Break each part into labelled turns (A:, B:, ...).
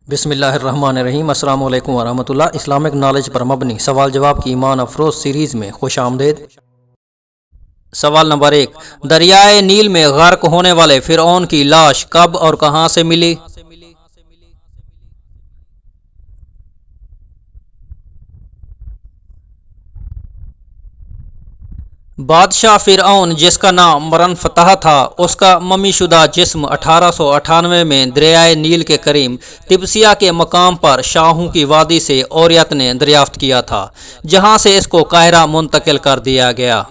A: بسم اللہ الرحمن الرحیم۔ السلام علیکم ورحمۃ اللہ۔ اسلامک نالج پر مبنی سوال جواب کی ایمان افروز سیریز میں خوش آمدید۔ سوال نمبر 1، دریائے نیل میں غرق ہونے والے فرعون کی لاش کب اور کہاں سے ملی؟ بادشاہ فرعون جس کا نام مرنفتح تھا، اس کا ممی شدہ جسم 1898 میں دریائے نیل کے قریب تبسیہ کے مقام پر شاہوں کی وادی سے اوریت نے دریافت کیا تھا، جہاں سے اس کو قاہرہ منتقل کر دیا گیا۔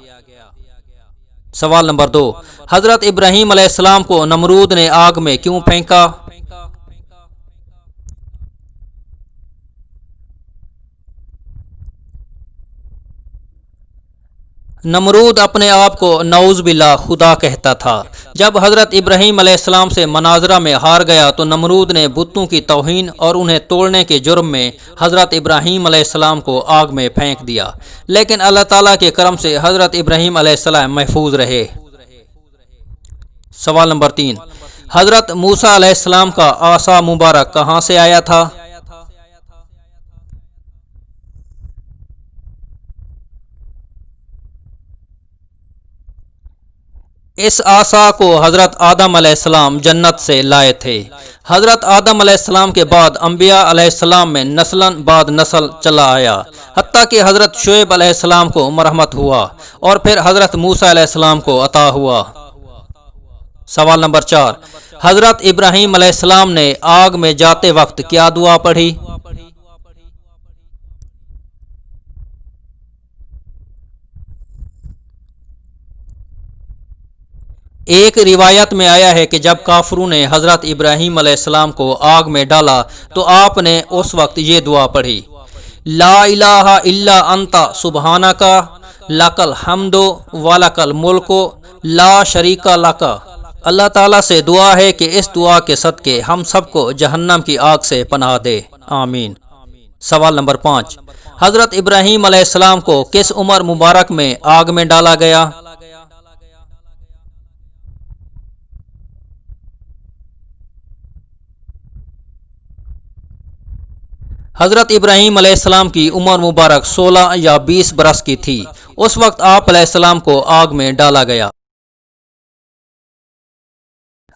A: سوال نمبر 2، حضرت ابراہیم علیہ السلام کو نمرود نے آگ میں کیوں پھینکا؟ نمرود اپنے آپ کو نعوذ باللہ خدا کہتا تھا۔ جب حضرت ابراہیم علیہ السلام سے مناظرہ میں ہار گیا تو نمرود نے بتوں کی توہین اور انہیں توڑنے کے جرم میں حضرت ابراہیم علیہ السلام کو آگ میں پھینک دیا، لیکن اللہ تعالیٰ کے کرم سے حضرت ابراہیم علیہ السلام محفوظ رہے۔ سوال نمبر 3، حضرت موسیٰ علیہ السلام کا عصا مبارک کہاں سے آیا تھا؟ اس عصا کو حضرت آدم علیہ السلام جنت سے لائے تھے۔ حضرت آدم علیہ السلام کے بعد انبیاء علیہ السلام میں نسلاً بعد نسل چلا آیا، حتیٰ کہ حضرت شعیب علیہ السلام کو مرحمت ہوا اور پھر حضرت موسیٰ علیہ السلام کو عطا ہوا۔ سوال نمبر 4، حضرت ابراہیم علیہ السلام نے آگ میں جاتے وقت کیا دعا پڑھی؟ ایک روایت میں آیا ہے کہ جب کافروں نے حضرت ابراہیم علیہ السلام کو آگ میں ڈالا تو آپ نے اس وقت یہ دعا پڑھی، لا الہ الا انت سبحانک لک الحمد ولک الملک لا شریک لک۔ اللہ تعالیٰ سے دعا ہے کہ اس دعا کے صدقے ہم سب کو جہنم کی آگ سے پناہ دے، آمین۔ سوال نمبر 5، حضرت ابراہیم علیہ السلام کو کس عمر مبارک میں آگ میں ڈالا گیا؟ حضرت ابراہیم علیہ السلام کی عمر مبارک 16 یا 20 برس کی تھی۔ اس وقت آپ علیہ السلام کو آگ میں ڈالا گیا۔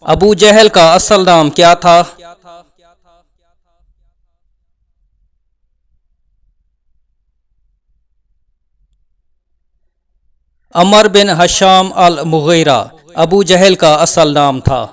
A: ابو جہل کا اصل نام کیا تھا؟ عمر بن ہشام المغیرہ ابو جہل کا اصل نام تھا۔